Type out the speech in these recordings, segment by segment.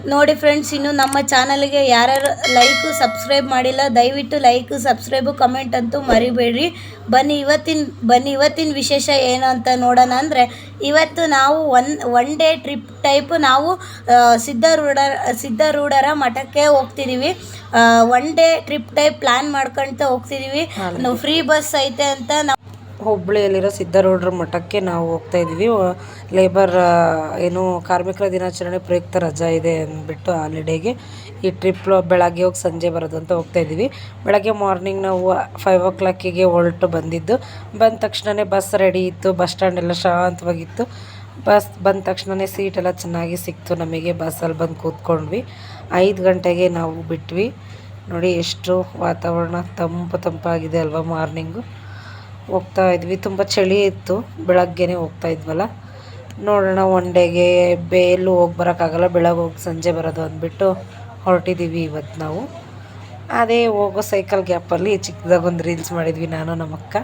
ನೋಡಿ ಫ್ರೆಂಡ್ಸ್, ಇನ್ನು ನಮ್ಮ ಚಾನಲ್ಗೆ ಯಾರ್ಯಾರು ಲೈಕು ಸಬ್ಸ್ಕ್ರೈಬ್ ಮಾಡಿಲ್ಲ ದಯವಿಟ್ಟು ಲೈಕ್ ಸಬ್ಸ್ಕ್ರೈಬು ಕಮೆಂಟ್ ಅಂತೂ ಮರಿಬೇಡ್ರಿ. ಬನ್ನಿ ಇವತ್ತಿನ ವಿಶೇಷ ಏನು ಅಂತ ನೋಡೋಣ. ಅಂದರೆ ಇವತ್ತು ನಾವು ಒನ್ ಡೇ ಟ್ರಿಪ್ ಟೈಪ್ ನಾವು ಸಿದ್ಧಾರೂಢರ ಮಠಕ್ಕೆ ಹೋಗ್ತಿದ್ದೀವಿ. One day trip type plan ಮಾಡ್ಕೊಳ್ತಾ ಹೋಗ್ತಿದ್ದೀವಿ. ನಾವು ಫ್ರೀ ಬಸ್ ಐತೆ ಅಂತ ನಾವು ಹುಬ್ಬಳ್ಳಿಯಲ್ಲಿರೋ ಸಿದ್ಧಾರೂಢರ ಮಠಕ್ಕೆ ನಾವು ಹೋಗ್ತಾ ಇದ್ದೀವಿ. ಲೇಬರ್ ಕಾರ್ಮಿಕರ ದಿನಾಚರಣೆ ಪ್ರಯುಕ್ತ ರಜಾ ಇದೆ ಅಂದ್ಬಿಟ್ಟು ಹಾಲಿಡೇಗೆ ಈ ಟ್ರಿಪ್ ಬೆಳಗ್ಗೆ ಹೋಗಿ ಸಂಜೆ ಬರೋದು ಅಂತ ಹೋಗ್ತಾ ಇದ್ದೀವಿ. ಬೆಳಗ್ಗೆ ಮಾರ್ನಿಂಗ್ ನಾವು 5 o'clock ಹೊರಟು ಬಂದ ತಕ್ಷಣವೇ ಬಸ್ ರೆಡಿ ಇತ್ತು. ಬಸ್ ಸ್ಟ್ಯಾಂಡ್ ಎಲ್ಲ ಶಾಂತವಾಗಿತ್ತು. ಬಸ್ ಬಂದ ತಕ್ಷಣವೇ ಸೀಟೆಲ್ಲ ಚೆನ್ನಾಗಿ ಸಿಕ್ತು ನಮಗೆ. ಬಸ್ಸಲ್ಲಿ ಬಂದು ಕೂತ್ಕೊಂಡ್ವಿ. 5 ಗಂಟೆಗೆ ನಾವು ಬಿಟ್ವಿ. ನೋಡಿ ಎಷ್ಟು ವಾತಾವರಣ ತಂಪಾಗಿದೆ ಅಲ್ವಾ. ಮಾರ್ನಿಂಗು ಹೋಗ್ತಾ ಇದ್ವಿ. ತುಂಬ ಚಳಿ ಇತ್ತು. ಬೆಳಗ್ಗೆನೇ ಹೋಗ್ತಾ ಇದ್ವಲ್ಲ. ನೋಡೋಣ ಒನ್ ಡೇಗೆ ಎಲ್ಲೂ ಹೋಗಿ ಬರೋಕ್ಕಾಗಲ್ಲ, ಬೆಳಗ್ಗೆ ಹೋಗಿ ಸಂಜೆ ಬರೋದು ಅಂದ್ಬಿಟ್ಟು ಹೊರಟಿದ್ದೀವಿ ಇವತ್ತು ನಾವು. ಅದೇ ಹೋಗೋ ಸೈಕಲ್ ಗ್ಯಾಪಲ್ಲಿ ಚಿಕ್ಕದಾಗೊಂದು ರೀಲ್ಸ್ ಮಾಡಿದ್ವಿ ನಾನು ನಮ್ಮಕ್ಕ.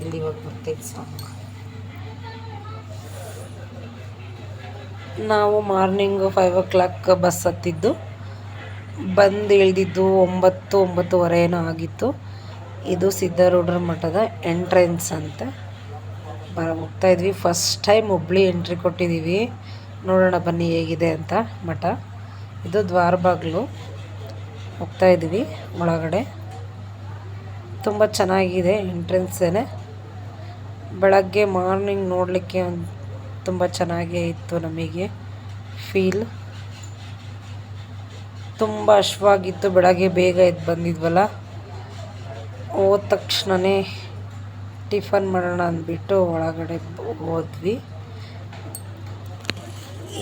ಇಲ್ಲಿ ಹೋಗಿ ಬರ್ತೀವಿ ಸಾಂಗ್. ನಾವು ಮಾರ್ನಿಂಗು 5 o'clock ಬಸ್ ಹತ್ತಿದ್ದು, ಬಂದು ಇಳಿದಿದ್ದು 9-9:30 ಏನೋ ಆಗಿತ್ತು. ಇದು ಸಿದ್ಧಾರೂಢರ ಮಠದ ಎಂಟ್ರೆನ್ಸ್ ಅಂತ ಹೋಗ್ತಾ ಇದ್ವಿ. ಫಸ್ಟ್ ಟೈಮ್ ಹುಬ್ಬಳ್ಳಿ ಎಂಟ್ರಿ ಕೊಟ್ಟಿದ್ದೀವಿ. ನೋಡೋಣ ಬನ್ನಿ ಹೇಗಿದೆ ಅಂತ ಮಠ. ಇದು ದ್ವಾರ ಬಾಗಿಲು. ಹೋಗ್ತಾ ಇದ್ವಿ ಒಳಗಡೆ. ತುಂಬ ಚೆನ್ನಾಗಿದೆ ಎಂಟ್ರೆನ್ಸೇನೆ. ಬೆಳಗ್ಗೆ ಮಾರ್ನಿಂಗ್ ನೋಡಲಿಕ್ಕೆ ತುಂಬ ಚೆನ್ನಾಗೇ ಇತ್ತು ನಮಗೆ ಫೀಲ್. ತುಂಬ ಹಶ್ವಾಗಿತ್ತು. ಬೆಳಗ್ಗೆ ಬೇಗ ಎದ್ದು ಬಂದಿದ್ವಲ್ಲ. ಹೋದ ತಕ್ಷಣವೇ ಟಿಫನ್ ಮಾಡೋಣ ಅಂದ್ಬಿಟ್ಟು ಒಳಗಡೆ ಹೋದ್ವಿ.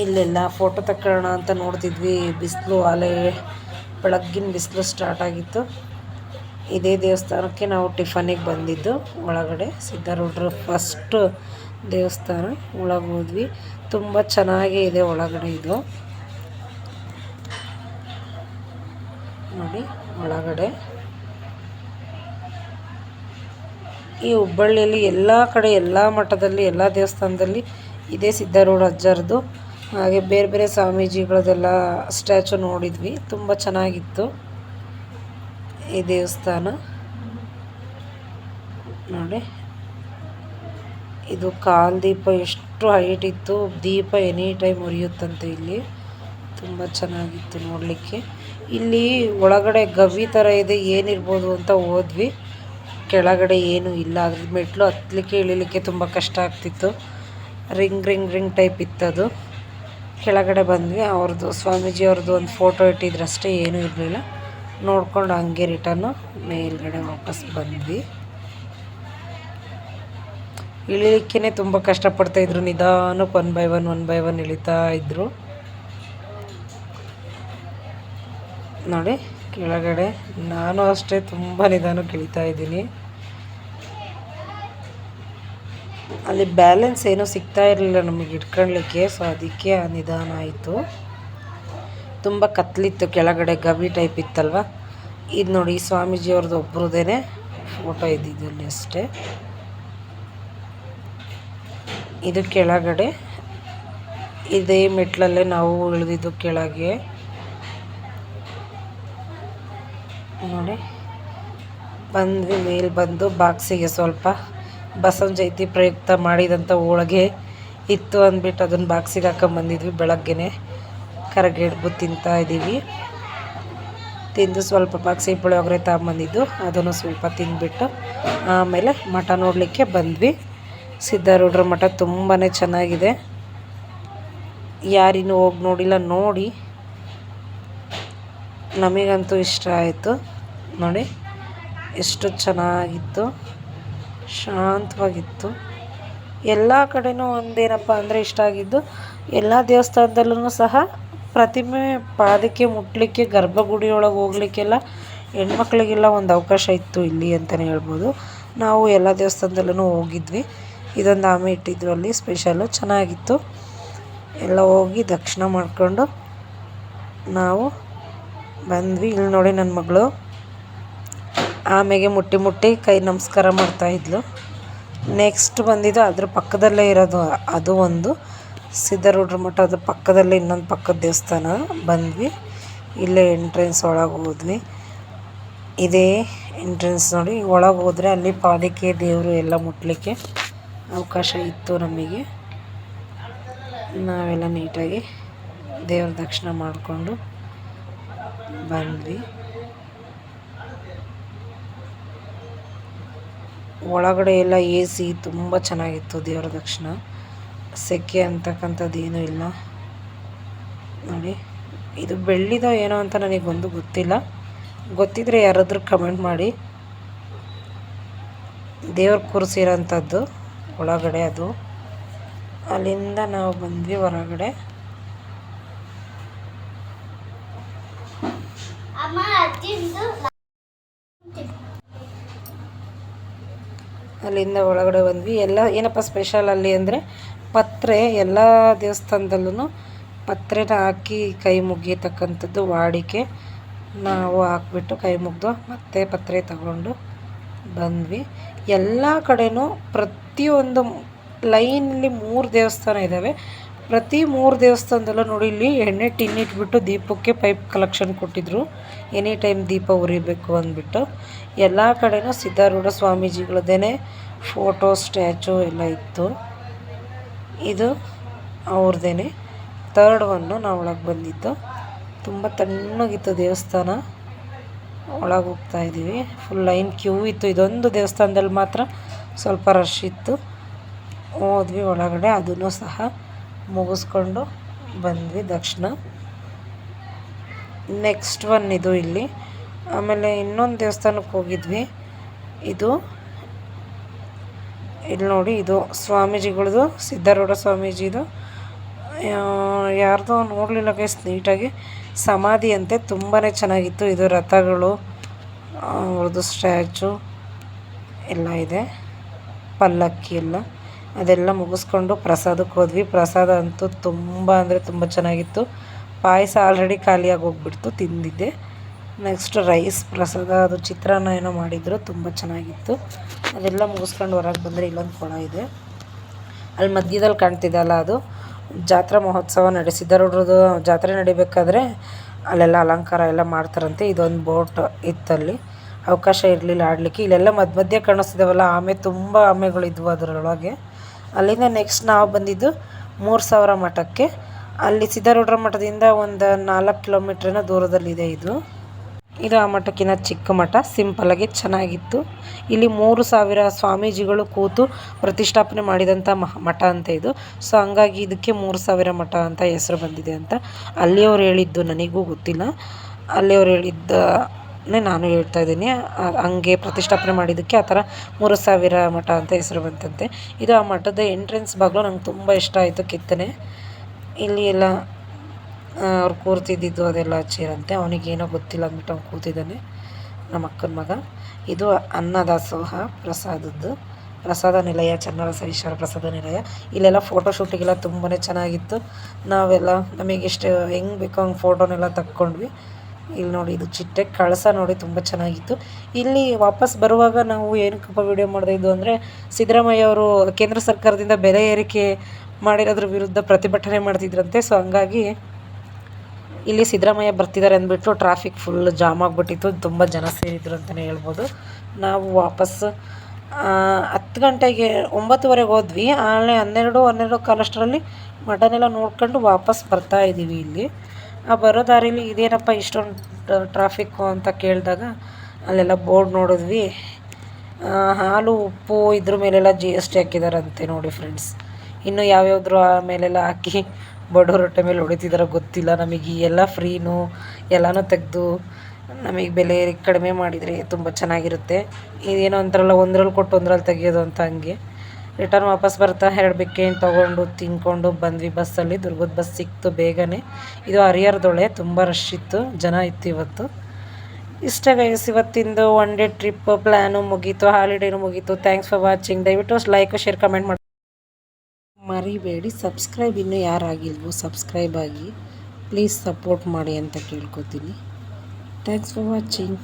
ಇಲ್ಲೆಲ್ಲ ಫೋಟೋ ತಗೊಳ್ಳೋಣ ಅಂತ ನೋಡ್ತಿದ್ವಿ. ಬಿಸಿಲು ಬೆಳಗ್ಗಿನ ಬಿಸಿಲು ಸ್ಟಾರ್ಟ್ ಆಗಿತ್ತು. ಇದೇ ದೇವಸ್ಥಾನಕ್ಕೆ ನಾವು ಟಿಫನಿಗೆ ಬಂದಿದ್ದು. ಒಳಗಡೆ ಸಿದ್ಧಾರೂಢರ ಫಸ್ಟ್ ದೇವಸ್ಥಾನ. ಒಳಗೆ ಹೋದ್ವಿ. ತುಂಬ ಚೆನ್ನಾಗೇ ಇದೆ ಒಳಗಡೆ. ಇದು ನೋಡಿ ಒಳಗಡೆ. ಈ ಹುಬ್ಬಳ್ಳಿಯಲ್ಲಿ ಎಲ್ಲ ಕಡೆ ಎಲ್ಲ ಮಠದಲ್ಲಿ ಎಲ್ಲ ದೇವಸ್ಥಾನದಲ್ಲಿ ಇದೇ ಸಿದ್ಧಾರೂಢ ಅಜ್ಜರದು. ಹಾಗೆ ಬೇರೆ ಬೇರೆ ಸ್ವಾಮೀಜಿಗಳದೆಲ್ಲ ಸ್ಟ್ಯಾಚು ನೋಡಿದ್ವಿ. ತುಂಬ ಚೆನ್ನಾಗಿತ್ತು ಈ ದೇವಸ್ಥಾನ. ನೋಡಿ ಇದು ಕಾಲ್ ದೀಪ ಎಷ್ಟು ಹೈಟ್ ಇತ್ತು. ದೀಪ ಎನಿ ಟೈಮ್ ಉರಿಯುತ್ತಂತೆ ಇಲ್ಲಿ. ತುಂಬ ಚೆನ್ನಾಗಿತ್ತು ನೋಡಲಿಕ್ಕೆ. ಇಲ್ಲಿ ಒಳಗಡೆ ಗವಿ ಥರ ಇದೆ, ಏನಿರ್ಬೋದು ಅಂತ ಹೋದ್ವಿ. ಕೆಳಗಡೆ ಏನೂ ಇಲ್ಲ. ಅದ್ರ ಮೆಟ್ಲು ಹತ್ತಲಿಕ್ಕೆ ಇಳಿಲಿಕ್ಕೆ ತುಂಬ ಕಷ್ಟ ಆಗ್ತಿತ್ತು. ರಿಂಗ್ ಟೈಪ್ ಇತ್ತದು. ಕೆಳಗಡೆ ಬಂದ್ವಿ. ಸ್ವಾಮೀಜಿ ಅವ್ರದ್ದು ಒಂದು ಫೋಟೋ ಇಟ್ಟಿದ್ರು ಅಷ್ಟೇ, ಏನೂ ಇರಲಿಲ್ಲ. ನೋಡ್ಕೊಂಡು ಹಂಗೆ ರಿಟರ್ನು ಮೇಲ್ಗಡೆ ವಾಪಸ್ ಬಂದ್ವಿ. ಇಳಿಲಿಕ್ಕೇ ತುಂಬ ಕಷ್ಟಪಡ್ತಾಯಿದ್ರು. ನಿಧಾನಕ್ಕೆ ಒನ್ ಬೈ ಒನ್ ಇಳಿತಾ ಇದ್ದರು. ನೋಡಿ ಕೆಳಗಡೆ ನಾನು ಅಷ್ಟೇ ತುಂಬ ನಿಧಾನಕ್ಕೆ ಇಳಿತಾ ಇದ್ದೀನಿ. ಅಲ್ಲಿ ಬ್ಯಾಲೆನ್ಸ್ ಏನೂ ಸಿಗ್ತಾ ಇರಲಿಲ್ಲ ನಮಗೆ ಇಟ್ಕೊಳ್ಳಿಕ್ಕೆ. ಸೊ ಅದಕ್ಕೆ ಆ ನಿಧಾನ ಆಯಿತು. ತುಂಬ ಕತ್ಲಿತ್ತು ಕೆಳಗಡೆ, ಗವಿ ಟೈಪ್ ಇತ್ತಲ್ವ. ಇದು ನೋಡಿ ಸ್ವಾಮೀಜಿಯವ್ರದ್ದು ಒಬ್ರದ್ದೇನೆ ಫೋಟೋ ಇದ್ದಿದ್ದು ಅಲ್ಲಿ ಅಷ್ಟೇ. ಇದು ಕೆಳಗಡೆ. ಇದೇ ಮೆಟ್ಲಲ್ಲೇ ನಾವು ಇಳಿದಿದ್ದು ಕೆಳಗೆ. ನೋಡಿ ಬಂದ್ವಿ. ಮೇಲೆ ಬಂದು ಬಾಕ್ಸಿಗೆ ಸ್ವಲ್ಪ ಬಸವನ ಜಯಂತಿ ಪ್ರಯುಕ್ತ ಮಾಡಿದಂಥ ಹೋಳಿಗೆ ಇತ್ತು ಅಂದ್ಬಿಟ್ಟು ಅದನ್ನು ಬಾಕ್ಸಿಗೆ ಹಾಕೊಂಬಂದಿದ್ವಿ. ಬೆಳಗ್ಗೆನೇ ಕರಗೇಡ್ಬು ತಿಂತಾ ಇದ್ದೀವಿ. ತಿಂದು ಸ್ವಲ್ಪ ಬಾಕ್ಸಿಗೆ ಪುಳಿಯೋಗರೆ ತಗೊಂಬಂದಿದ್ದು, ಅದನ್ನು ಸ್ವಲ್ಪ ತಿಂದುಬಿಟ್ಟು ಆಮೇಲೆ ಮಠ ನೋಡಲಿಕ್ಕೆ ಬಂದ್ವಿ. ಸಿದ್ಧಾರೂಢರ ಮಠ ತುಂಬಾ ಚೆನ್ನಾಗಿದೆ. ಯಾರಿನ್ನೂ ಹೋಗಿ ನೋಡಿಲ್ಲ, ನೋಡಿ. ನಮಗಂತೂ ಇಷ್ಟ ಆಯಿತು. ನೋಡಿ ಎಷ್ಟು ಚೆನ್ನಾಗಿತ್ತು, ಶಾಂತವಾಗಿತ್ತು. ಎಲ್ಲ ಕಡೆನೂ ಒಂದೇನಪ್ಪ ಅಂದರೆ ಇಷ್ಟ ಆಗಿದ್ದು, ಎಲ್ಲ ದೇವಸ್ಥಾನದಲ್ಲೂ ಸಹ ಪ್ರತಿಮೆ ಪಾದಕ್ಕೆ ಮುಟ್ಟಲಿಕ್ಕೆ, ಗರ್ಭಗುಡಿಯೊಳಗೆ ಹೋಗ್ಲಿಕ್ಕೆಲ್ಲ ಹೆಣ್ಮಕ್ಳಿಗೆಲ್ಲ ಒಂದು ಅವಕಾಶ ಇತ್ತು ಇಲ್ಲಿ ಅಂತಲೇ ಹೇಳ್ಬೋದು. ನಾವು ಎಲ್ಲ ದೇವಸ್ಥಾನದಲ್ಲೂ ಹೋಗಿದ್ವಿ. ಇದೊಂದು ಆಮೆ ಇಟ್ಟಿದ್ರು ಅಲ್ಲಿ ಸ್ಪೆಷಲ್ಲು, ಚೆನ್ನಾಗಿತ್ತು. ಎಲ್ಲ ಹೋಗಿ ದರ್ಶನ ಮಾಡಿಕೊಂಡು ನಾವು ಬಂದ್ವಿ. ಇಲ್ಲಿ ನೋಡಿ ನನ್ನ ಮಗಳು ಆಮೆಗೆ ಮುಟ್ಟಿ ಕೈ ನಮಸ್ಕಾರ ಮಾಡ್ತಾಯಿದ್ಲು. ನೆಕ್ಸ್ಟ್ ಬಂದಿದ್ದು ಅದ್ರ ಪಕ್ಕದಲ್ಲೇ ಇರೋದು ಅದು ಒಂದು ಸಿದ್ಧಾರೂಢರ ಮಠ, ಅದ್ರ ಪಕ್ಕದಲ್ಲೇ ಇನ್ನೊಂದು ಪಕ್ಕದ ದೇವಸ್ಥಾನ ಬಂದ್ವಿ. ಇಲ್ಲೇ ಎಂಟ್ರೆನ್ಸ್ ಒಳಗೆ ಹೋದ್ವಿ. ಇದೇ ಎಂಟ್ರೆನ್ಸ್ ನೋಡಿ. ಒಳಗೆ ಹೋದರೆ ಅಲ್ಲಿ ಪಾದಕೆ ದೇವರು ಎಲ್ಲ ಮುಟ್ಲಿಕ್ಕೆ ಅವಕಾಶ ಇತ್ತು ನಮಗೆ. ನಾವೆಲ್ಲ ನೀಟಾಗಿ ದೇವ್ರ ದರ್ಶನ ಮಾಡಿಕೊಂಡು ಬಂದ್ವಿ. ಒಳಗಡೆ ಎಲ್ಲ ಎ ಸಿ ತುಂಬ ಚೆನ್ನಾಗಿತ್ತು. ದೇವರ ದರ್ಶನ ಸೆಕೆ ಅಂತಕ್ಕಂಥದ್ದು ಏನೂ ಇಲ್ಲ ನೋಡಿ. ಇದು ಬೆಳ್ಳಿದೋ ಏನೋ ಅಂತ ನನಗೊಂದು ಗೊತ್ತಿಲ್ಲ, ಗೊತ್ತಿದ್ರೆ ಯಾರಾದರೂ ಕಮೆಂಟ್ ಮಾಡಿ. ದೇವ್ರ ಕೂರಿಸಿರೋಂಥದ್ದು ಒಳಗಡೆ ಅದು. ಅಲ್ಲಿಂದ ನಾವು ಬಂದ್ವಿ ಹೊರಗಡೆ. ಅಲ್ಲಿಂದ ಒಳಗಡೆ ಬಂದ್ವಿ. ಎಲ್ಲ ಏನಪ್ಪ ಸ್ಪೆಷಲ್ ಅಲ್ಲಿ ಅಂದರೆ ಪತ್ರೆ, ಎಲ್ಲ ದೇವಸ್ಥಾನದಲ್ಲೂ ಪತ್ರೆನ ಹಾಕಿ ಕೈ ಮುಗಿಯತಕ್ಕಂಥದ್ದು ವಾಡಿಕೆ. ನಾವು ಹಾಕ್ಬಿಟ್ಟು ಕೈ ಮುಗಿದು ಮತ್ತೆ ಪತ್ರೆ ತಗೊಂಡು ಬಂದ್ವಿ. ಎಲ್ಲ ಕಡೆನೂ ಪ್ರತಿಯೊಂದು ಲೈನಲ್ಲಿ 3 ದೇವಸ್ಥಾನ ಇದ್ದಾವೆ. ಪ್ರತಿ 3 ದೇವಸ್ಥಾನದಲ್ಲೂ ನೋಡಿ, ಇಲ್ಲಿ ಎಣ್ಣೆ ಟಿನ್ ಇಟ್ಬಿಟ್ಟು ದೀಪಕ್ಕೆ ಪೈಪ್ ಕಲೆಕ್ಷನ್ ಕೊಟ್ಟಿದ್ರು. ಎನಿ ಟೈಮ್ ದೀಪ ಉರಿಬೇಕು ಅಂದ್ಬಿಟ್ಟು. ಎಲ್ಲ ಕಡೆನೂ ಸಿದ್ಧಾರೂಢ ಸ್ವಾಮೀಜಿಗಳದ್ದೇನೆ ಫೋಟೋ, ಸ್ಟ್ಯಾಚು ಎಲ್ಲ ಇತ್ತು. ಇದು ಅವ್ರದ್ದೇನೆ 3rd ಒನ್ನು. ನಾವು ಒಳಗೆ ಬಂದಿದ್ದು ತುಂಬ ತಣ್ಣಗಿತ್ತು ದೇವಸ್ಥಾನ. ಒಳಗೆ ಹೋಗ್ತಾ ಇದ್ದೀವಿ. ಫುಲ್ ಲೈನ್ ಕ್ಯೂ ಇತ್ತು. ಇದೊಂದು ದೇವಸ್ಥಾನದಲ್ಲಿ ಮಾತ್ರ ಸ್ವಲ್ಪ ರಶ್ ಇತ್ತು. ಹೋದ್ವಿ ಒಳಗಡೆ, ಅದನ್ನು ಸಹ ಮುಗಿಸ್ಕೊಂಡು ಬಂದ್ವಿ ದರ್ಶನ. ನೆಕ್ಸ್ಟ್ ಒನ್ ಇದು ಇಲ್ಲಿ. ಆಮೇಲೆ ಇನ್ನೊಂದು ದೇವಸ್ಥಾನಕ್ಕೆ ಹೋಗಿದ್ವಿ. ಇದು ಇಲ್ಲಿ ನೋಡಿ, ಇದು ಸ್ವಾಮೀಜಿಗಳದು, ಸಿದ್ಧಾರೂಢ ಸ್ವಾಮೀಜಿದು. ಯಾರ್ದೋ ನೋಡಲಿಲ್ಲ ಗೈಸ್ ನೀಟಾಗಿ. ಸಮಾಧಿ ಅಂತೆ, ತುಂಬಾ ಚೆನ್ನಾಗಿತ್ತು. ಇದು ರಥಗಳು, ಅವ್ರದ್ದು ಸ್ಟ್ಯಾಚು ಎಲ್ಲ ಇದೆ, ಪಲ್ಲಕ್ಕಿ ಎಲ್ಲ. ಅದೆಲ್ಲ ಮುಗಿಸ್ಕೊಂಡು ಪ್ರಸಾದಕ್ಕೆ ಹೋದ್ವಿ. ಪ್ರಸಾದ ಅಂತೂ ತುಂಬ ಅಂದರೆ ತುಂಬ ಚೆನ್ನಾಗಿತ್ತು. ಪಾಯಸ ಆಲ್ರೆಡಿ ಖಾಲಿಯಾಗಿ ಹೋಗ್ಬಿಡ್ತು, ತಿಂದಿದ್ದೆ. ನೆಕ್ಸ್ಟ್ ರೈಸ್ ಪ್ರಸಾದ, ಅದು ಚಿತ್ರಾನ್ನ ಏನೋ ಮಾಡಿದ್ರು, ತುಂಬ ಚೆನ್ನಾಗಿತ್ತು. ಅದೆಲ್ಲ ಮುಗಿಸ್ಕೊಂಡು ಹೊರಗೆ ಬಂದರೆ ಇಲ್ಲೊಂದು ಕೊಳ ಇದೆ. ಅಲ್ಲಿ ಮಧ್ಯದಲ್ಲಿ ಕಾಣ್ತಿದ್ದಲ್ಲ, ಅದು ಜಾತ್ರಾ ಮಹೋತ್ಸವ ಸಿದ್ಧಾರೂಢರದು ಜಾತ್ರೆ ನಡಿಬೇಕಾದ್ರೆ ಅಲ್ಲೆಲ್ಲ ಅಲಂಕಾರ ಎಲ್ಲ ಮಾಡ್ತಾರಂತೆ. ಇದೊಂದು ಬೋಟ್ ಇತ್ತಲ್ಲಿ, ಅವಕಾಶ ಇರಲಿಲ್ಲ ಆಡಲಿಕ್ಕೆ. ಇಲ್ಲೆಲ್ಲ ಮಧ್ಯೆ ಕಾಣಿಸ್ತಿದ್ದಾವಲ್ಲ ಆಮೆ, ತುಂಬ ಆಮೆಗಳಿದ್ವು ಅದರೊಳಗೆ. ಅಲ್ಲಿಂದ ನೆಕ್ಸ್ಟ್ ನಾವು ಬಂದಿದ್ದು 3000 ಮಠಕ್ಕೆ. ಅಲ್ಲಿ ಸಿದ್ಧಾರೂಢರ ಮಠದಿಂದ ಒಂದು 4 ಕಿಲೋಮೀಟ್ರಿನ ದೂರದಲ್ಲಿದೆ ಇದು. ಆ ಮಠಕ್ಕಿಂತ ಚಿಕ್ಕ ಮಠ, ಸಿಂಪಲ್ಲಾಗಿ ಚೆನ್ನಾಗಿತ್ತು. ಇಲ್ಲಿ 3000 ಸ್ವಾಮೀಜಿಗಳು ಕೂತು ಪ್ರತಿಷ್ಠಾಪನೆ ಮಾಡಿದಂಥ ಮಠ ಅಂತ ಇದು. ಸೊ ಹಂಗಾಗಿ ಇದಕ್ಕೆ 3000 ಮಠ ಅಂತ ಹೆಸರು ಬಂದಿದೆ ಅಂತ ಅಲ್ಲಿಯವ್ರು ಹೇಳಿದ್ದು, ನನಗೂ ಗೊತ್ತಿಲ್ಲ. ಅಲ್ಲಿಯವ್ರು ಹೇಳಿದ್ದನ್ನೇ ನಾನು ಹೇಳ್ತಾ ಇದ್ದೀನಿ. ಹಂಗೆ ಪ್ರತಿಷ್ಠಾಪನೆ ಮಾಡಿದ್ದಕ್ಕೆ ಆ ಥರ 3000 ಮಠ ಅಂತ ಹೆಸರು ಬಂತಂತೆ. ಇದು ಆ ಮಠದ ಎಂಟ್ರೆನ್ಸ್ ಬಾಗಿಲು. ನಂಗೆ ತುಂಬ ಇಷ್ಟ ಆಯಿತು. ಕೆತ್ತನೆ ಇಲ್ಲಿ ಎಲ್ಲ ಅವ್ರು ಕೂರ್ತಿದ್ದಿದ್ದು ಅದೆಲ್ಲ ಹಚ್ಚಿರಂತೆ. ಅವನಿಗೇನೋ ಗೊತ್ತಿಲ್ಲ ಅಂದ್ಬಿಟ್ಟು ಅವ್ನು ಕೂತಿದ್ದಾನೆ, ನಮ್ಮ ಅಕ್ಕನ ಮಗ. ಇದು ಅನ್ನದಾಸೋಹ ಪ್ರಸಾದದ್ದು, ಪ್ರಸಾದ ನಿಲಯ, ಚನ್ನಬಸವೇಶ್ವರ ಪ್ರಸಾದ ನಿಲಯ. ಇಲ್ಲೆಲ್ಲ ಫೋಟೋಶೂಟಿಗೆಲ್ಲ ತುಂಬಾ ಚೆನ್ನಾಗಿತ್ತು. ನಾವೆಲ್ಲ ನಮಗಿಷ್ಟು ಹೆಂಗೆ ಬೇಕೋ ಹಂಗೆ ಫೋಟೋನೆಲ್ಲ ತಕ್ಕೊಂಡ್ವಿ. ಇಲ್ಲಿ ನೋಡಿ, ಇದು ಚಿಟ್ಟೆ ಕಳಸ ನೋಡಿ, ತುಂಬ ಚೆನ್ನಾಗಿತ್ತು. ಇಲ್ಲಿ ವಾಪಸ್ ಬರುವಾಗ ನಾವು ಏನಕ್ಕಪ್ಪ ವಿಡಿಯೋ ಮಾಡ್ತಾಯಿದ್ದು ಅಂದರೆ, ಸಿದ್ದರಾಮಯ್ಯ ಅವರು ಕೇಂದ್ರ ಸರ್ಕಾರದಿಂದ ಬೆಲೆ ಏರಿಕೆ ಮಾಡಿರೋದ್ರ ವಿರುದ್ಧ ಪ್ರತಿಭಟನೆ ಮಾಡ್ತಿದ್ರಂತೆ. ಸೊ ಹಂಗಾಗಿ ಇಲ್ಲಿ ಸಿದ್ದರಾಮಯ್ಯ ಬರ್ತಿದ್ದಾರೆ ಅಂದ್ಬಿಟ್ಟು ಟ್ರಾಫಿಕ್ ಫುಲ್ ಜಾಮ್ ಆಗಿಬಿಟ್ಟಿತ್ತು. ತುಂಬ ಜನ ಸೇರಿದ್ರು ಅಂತಲೇ ಹೇಳ್ಬೋದು. ನಾವು ವಾಪಸ್ 10 ಗಂಟೆಗೆ 9:30 ಹೋದ್ವಿ. ಆಮೇಲೆ 12 ಕಾಲಷ್ಟರಲ್ಲಿ ಮಠನೆಲ್ಲ ನೋಡ್ಕೊಂಡು ವಾಪಸ್ ಬರ್ತಾ ಇದ್ದೀವಿ. ಇಲ್ಲಿ ಬರೋ ದಾರಿಲಿ ಇದೇನಪ್ಪ ಇಷ್ಟೊಂದು ಟ್ರಾಫಿಕ್ಕು ಅಂತ ಕೇಳಿದಾಗ ಅಲ್ಲೆಲ್ಲ ಬೋರ್ಡ್ ನೋಡಿದ್ವಿ. ಹಾಲು, ಉಪ್ಪು ಇದ್ರ ಮೇಲೆಲ್ಲ GST ಹಾಕಿದಾರಂತೆ ನೋಡಿ ಫ್ರೆಂಡ್ಸ್. ಇನ್ನು ಯಾವ್ಯಾವ್ದ್ರ ಮೇಲೆಲ್ಲ ಹಾಕಿ ಬಡವ್ರ ಹೊಟ್ಟೆ ಮೇಲೆ ಹೊಡಿತಿದಾರೋ ಗೊತ್ತಿಲ್ಲ. ನಮಗೆ ಎಲ್ಲ ಫ್ರೀನು ಎಲ್ಲನೂ ತೆಗೆದು ನಮಗೆ ಬೆಲೆ ಕಡಿಮೆ ಮಾಡಿದರೆ ತುಂಬ ಚೆನ್ನಾಗಿರುತ್ತೆ. ಇದೇನೋ ಅಂತಾರಲ್ಲ, ಒಂದರಲ್ಲಿ ಕೊಟ್ಟು ಒಂದರಲ್ಲಿ ತೆಗಿಯೋದು ಅಂತ, ಹಂಗೆ ರಿಟರ್ನ್ ವಾಪಸ್ ಬರ್ತಾ 2 ಬಿಕ್ಕೇನು ತೊಗೊಂಡು ತಿನ್ಕೊಂಡು ಬಂದ್ವಿ. ಬಸ್ಸಲ್ಲಿ ದುರ್ಗದ ಬಸ್ ಸಿಕ್ತು ಬೇಗನೆ. ಇದು ಹರಿಹರದೊಳೆ, ತುಂಬ ರಶ್ ಇತ್ತು, ಜನ ಇತ್ತು ಇವತ್ತು. ಇಷ್ಟ ಗೈಸ್, ಇವತ್ತಿಂದು 1 ಡೇ ಟ್ರಿಪ್ ಪ್ಲ್ಯಾನು ಮುಗೀತು, ಹಾಲಿಡೇನು ಮುಗೀತು. Thanks for watching. ದಯವಿಟ್ಟು ಲೈಕ್, ಶೇರ್, ಕಮೆಂಟ್ ಮಾಡಿ ಮರಿಬೇಡಿ. ಸಬ್ಸ್ಕ್ರೈಬ್ ಇನ್ನೂ ಯಾರಾಗಿಲ್ವೋ ಸಬ್ಸ್ಕ್ರೈಬ್ ಆಗಿ, ಪ್ಲೀಸ್ ಸಪೋರ್ಟ್ ಮಾಡಿ ಅಂತ ಕೇಳ್ಕೊತೀನಿ. Thanks for watching.